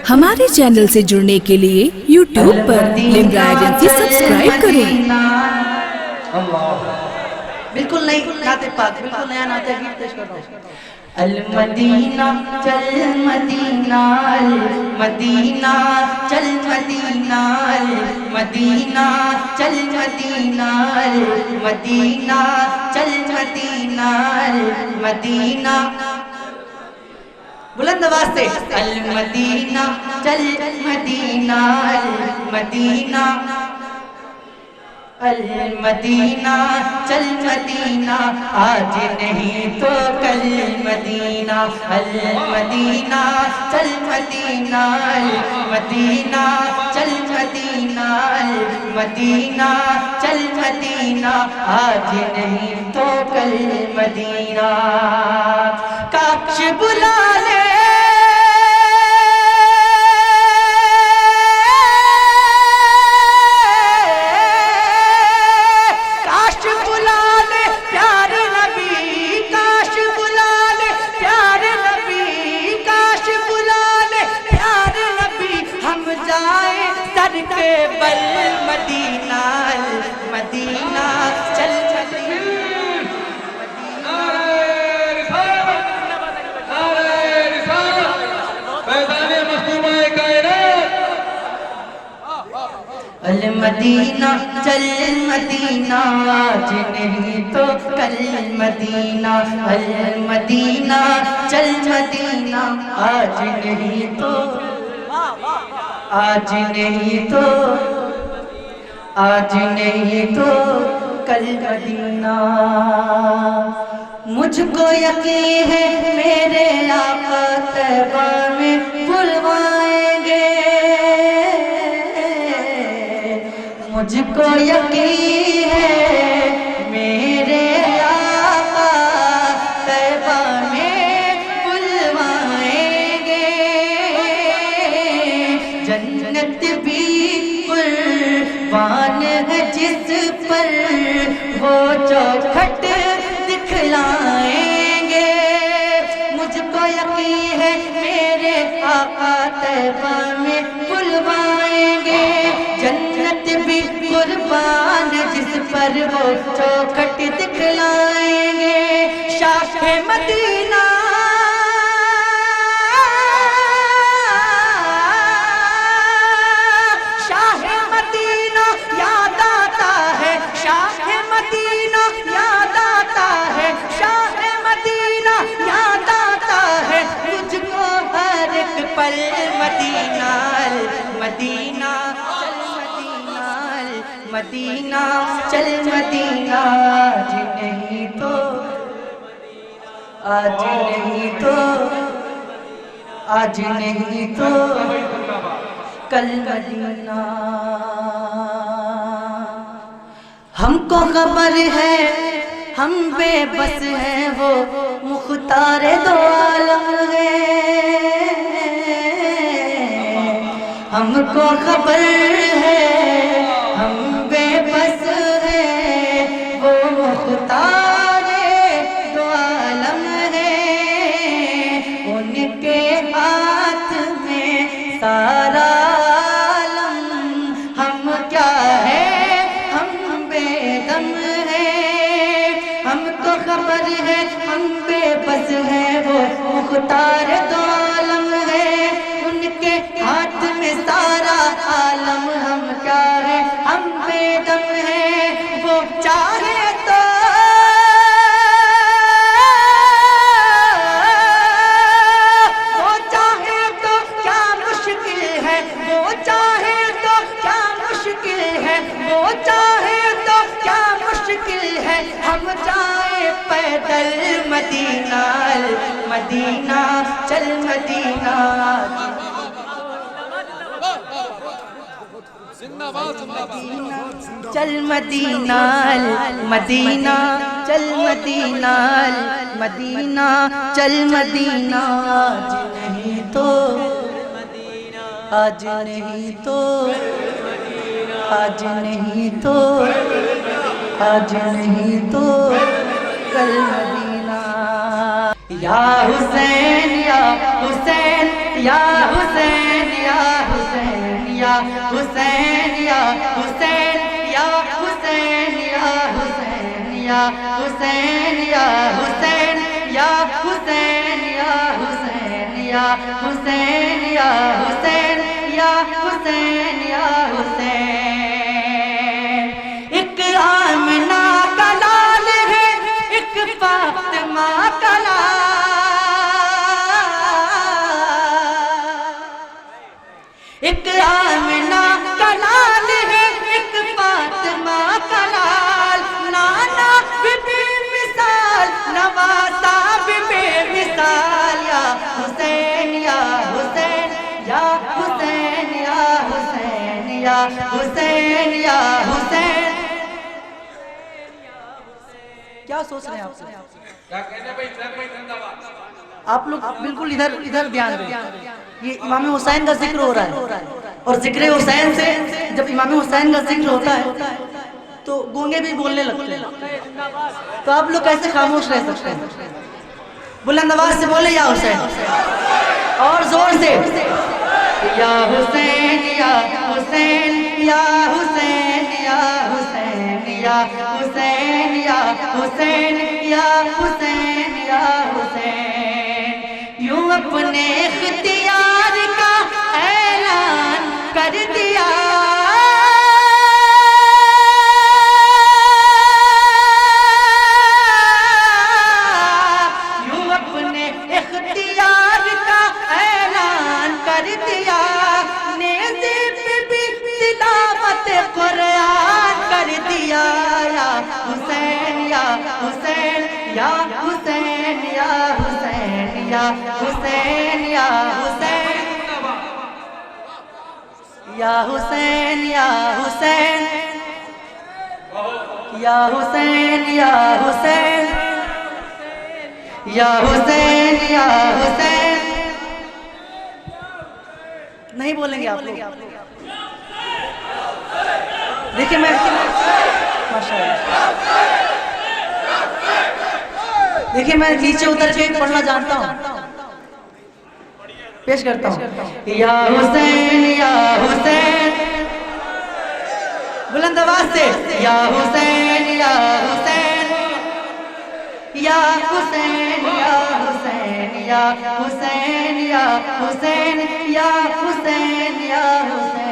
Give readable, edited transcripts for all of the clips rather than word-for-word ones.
हमारे चैनल से जुड़ने के लिए YouTube पर लिम्रा एजेंसी सब्सक्राइब करें। बिल्कुल नहीं नाते पाक, बिल्कुल नया नाते गीत पेश कर रहा हूं। अल मदीना चल मदीना, अल मदीना चल मदीना, अल मदीना चल मदीना, अल मदीना चल मदीना, अल मदीना बुलंद आवाज से अल मदीना चल मदीना, अल मदीना अल मदीना चल मदीना, आज नहीं तो कल मदीना, अल मदीना चल मदीना, अल मदीना चल मदीना, अल मदीना चल मदीना, आज नहीं तो कल मदीना। काश बुला ले के बल मदीना, मदीना चल अल मदीना चल मदीना, आज नहीं तो कल मदीना, अल मदीना चल मदीना, आज नहीं तो आज नहीं तो आज नहीं तो कल मदीना। मुझको यकीन है मेरे आका तैबा में बुलवाएंगे, मुझको यकीन है मेरे आका तैबा में बुलवाएंगे। जन्नत भी कुर्बान है जिस पर वो चौखट दिखलाएंगे, मुझको यकीन है मेरे आका तैबा में बुलवाएंगे। जन्नत भी कुर्बान जिस पर वो चौखट दिखलाएंगे। शाह मदीना मदीना मदीना चल मदीना, मदीना चल मदीना, आज नहीं तो आज नहीं तो आज नहीं तो कल मदीना। हमको खबर है हम बेबस हैं, वो मुख्तार दो आलम है। हमको खबर है हम बेबस हैं, वो मुख्तार दो आलम है। उनके हाथ में सारा आलम, हम क्या है हम बेदम है। हमको खबर है हम बेबस हैं, वो मुख्तार दो आलम है। उनके हाथ में सारा आलम, हम क्या है हम बेदम है। वो चाहे तो वो चाहे तो क्या मुश्किल है, वो चाहे तो क्या मुश्किल है, वो चाहे तो क्या मुश्किल है। हम जाए पैदल मदीना, मदीना चल मदीना, चल मदीना मदीना चल मदीना, मदीना चल मदीना। आज नहीं तो आज नहीं तो आज नहीं तो आज नहीं तो कल मदीना। या हुसैन या हुसैन या हुसैन हुसैन या हुसैन या हुसैन या हुसैन या हुसैन या हुसैन या हुसैन या हुसैन। एक आमना का लाल है, एक फातिमा का लाल, एक आमना का लाल है, एक फातिमा का लाल। नाना भी बेमिसाल, नवासा भी बेमिसाल। या हुसैन या हुसैन या हुसैन या हुसैन या हुसैन या हुसैन। क्या सोच रहे हैं आप? आप लोग बिल्कुल इधर इधर ध्यान दें। ये इमाम हुसैन का जिक्र हो रहा है, और जिक्र हुसैन से जब इमाम हुसैन का जिक्र होता है तो गूंगे भी बोलने लगते हैं। तो आप लोग कैसे खामोश रह सकते हैं? बुलंद आवाज से बोले या हुसैन, और जोर से या हुसैन या हुसैन या हुसैन या हुसैन या हुसैन या हुसैन या हुसैन या हुसैन। यूं अपने इख्तियार का ऐलान कर दिया, यूं अपने इख्तियार का ऐलान कर दिया। नेज़े पे भी तिलावत कुरान कर दिया। या हुसैन या हुसैन या हुसैन या हुसैन या हुसैन या हुसैन या हुसैन या हुसैन या हुसैन या हुसैन या हुसैन या हुसैन। नहीं बोलेंगे आप लोग? देखिए मैं माशाअल्लाह, देखिए मैं नीचे उतर के पढ़ना जानता हूँ, पेश करता हूँ। या हुसैन या हुसैन, बुलंद आवाज से या हुसैन या हुसैन या हुसैन या हुसैन या हुसैन या हुसैन या हुसैन या हुसैन।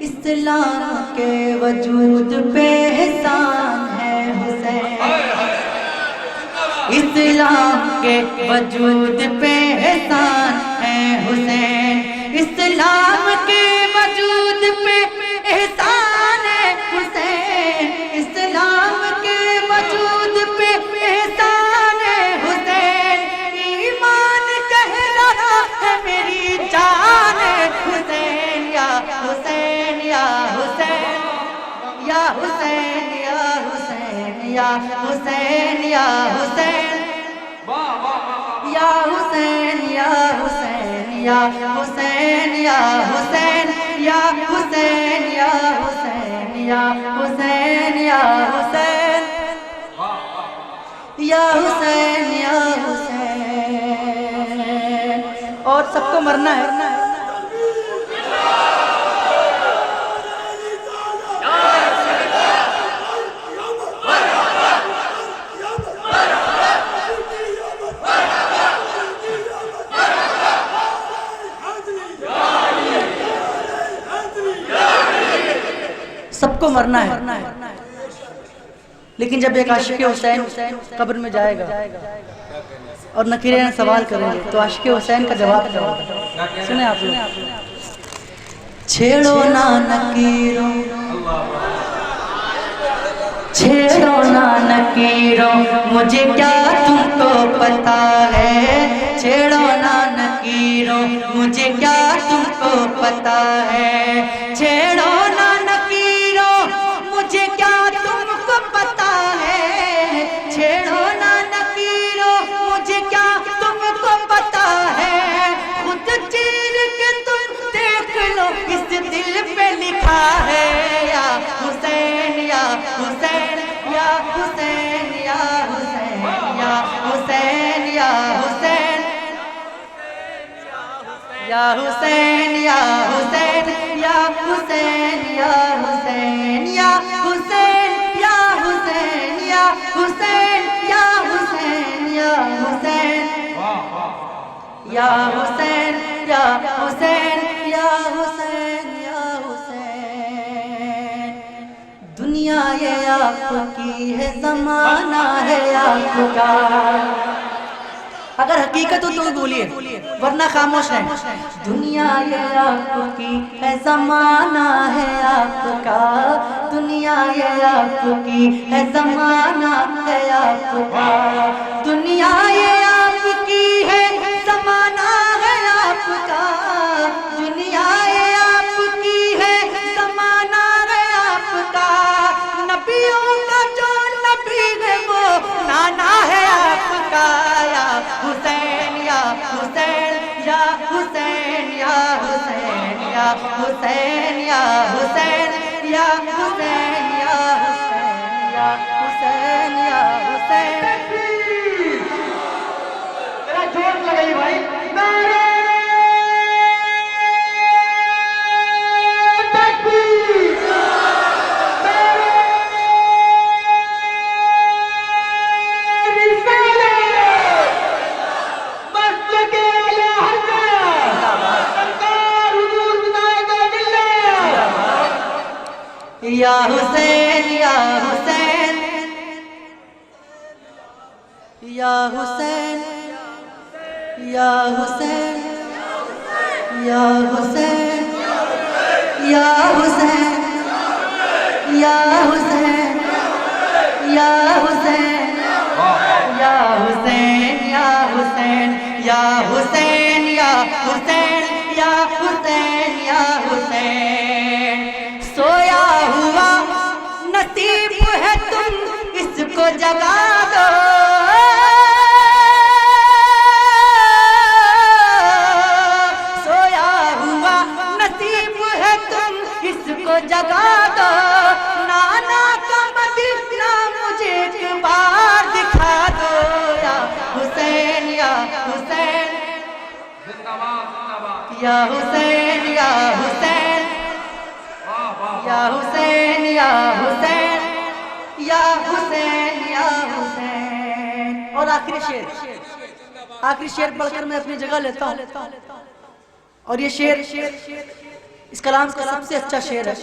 इस्लाम के वजूद पे एहसान है हुसैन, इस्लाम के वजूद पे एहसान है हुसैन। इस्लाम के वजूद पे एहसान है हुसैन, इस्लाम के वजूद पे एहसान है हुसैन। ईमान कह रहा है मेरी जान है हुसैन या हुसैन या हुसैन या हुसैन या हुसैन या हुसैन या हुसैन या हुसैन या हुसैन या हुसैन या हुसैन या हुसैन या हुसैन या हुसैन या हुसैन या हुसैन या हुसैन। और सबको मरना है। सबको मरना है, लेकिन जब एक आशिक हुसैन कब्र में जाएगा और नकीरे सवाल करेंगे तो आशिक हुसैन का जवाब क्या होगा? सुने आप लोग। छेड़ो ना नकीरों, छेड़ो ना नकीरों, मुझे क्या तुमको पता है। छेड़ो ना नकीरों, मुझे क्या तुमको पता है। छेड़ो ना नकीरों, मुझे क्या तुमको पता है। छेड़ो ना नकीरों, मुझे क्या तुमको पता है। खुद चीर के तुम देख लो, इस दिल पे लिखा है। या हुसैन या हुसैन या हुसैन या हुसैन या हुसैन या हुसैन या हुसैन या हुसैन या हुसैन या हुसैन या हुसैन या हुसैन हुसैन या हुसैन या हुसैन या हुसैन या हुसैन या हुसैन या हुसैन। दुनिया ये आपकी है, ज़माना है आपका। अगर हकीकत हो तो बोलिए, वरना खामोश है। दुनिया ये आपकी है, ज़माना है आपका। दुनिया ये आपकी है, ज़माना है आपका। दुनिया ये आपकी है, ज़माना है आपका। दुनिया ये आपकी है, ज़माना है आपका। नबियों का जो नबी है वो नाना है आपका। या हुसैन या हुसैन या हुसैन या हुसैन या हुसैन या हुसैन या हुसैन या हुसैन या हुसैन या हुसैन। मेरा जोर लगाइए भाई। नारे तकबीर, नारे रिसालत, मस्जिद आला हज़रत, सरकार हुजूर जुनायद मिल्लत। या हुसैन या हुसैन या हुसैन या हुसैन या हुसैन या हुसैन या हुसैन या हुसैन या हुसैन या हुसैन या हुसैन या हुसैन या हुसैन या हुसैन। सोया हुआ नसीब है, तुम इसको जगा दो। सोया हुआ नसीब है, तुम इसको जगा दो। नाना का मदीना मुझे एक बार दिखा दो। या हुसैन या हुसैन या हुसैन या हुसैन या हुसैन या हुसैन या हुसैन या हुसैन। और आखिरी शेर पढ़कर मैं अपनी जगह लेता हूँ। और ये शेर इस कलाम का सबसे अच्छा शेर है।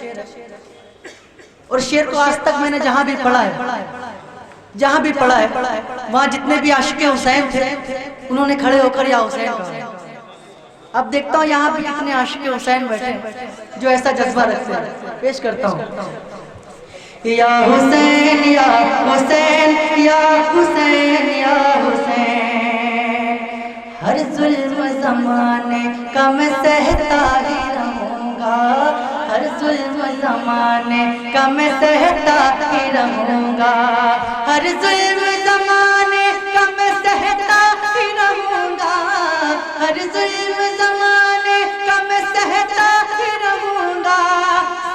और शेर को आज तक मैंने जहाँ भी पढ़ा है वहाँ जितने भी आशिक़े हुसैन थे उन्होंने खड़े होकर या हुसैन कहा। अब देखता हूँ यहाँ भी कितने आशिक़े हुसैन बैठे जो ऐसा जज्बा रखते हैं। पेश करता हूँ। या हुसैन या हुसैन या हुसैन या हुसैन। हर जुल्म ज़माने का मैं सहता ही रहूँगा। हर जुल्म ज़माने का मैं सहता ही रहूँगा। हर जुल्म ज़माने का मैं सहता ही रहूँगा। हर जुल्म ज़माने का मैं सहता ही रहूँगा।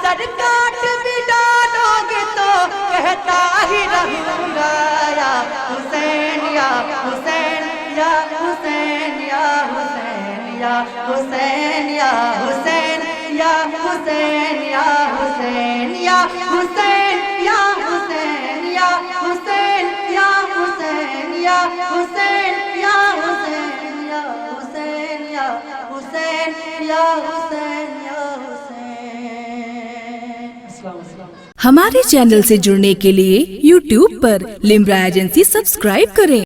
सर काट भी डालोगे तो कहता ही रहूँगा। या हुसैन या हुसैन या हुसैन या हुसैन या हुसैन या हुसैन या हुसैन या हुसैन या हुसैन या हुसैन या हुसैन या हुसैन या हुसैन या हुसैन या हुसैन या हुसैन या हुसैन या हुसैन। अस्सलाम वालेकुम। हमारे चैनल से जुड़ने के लिए YouTube पर लिम्रा एजेंसी सब्सक्राइब करें।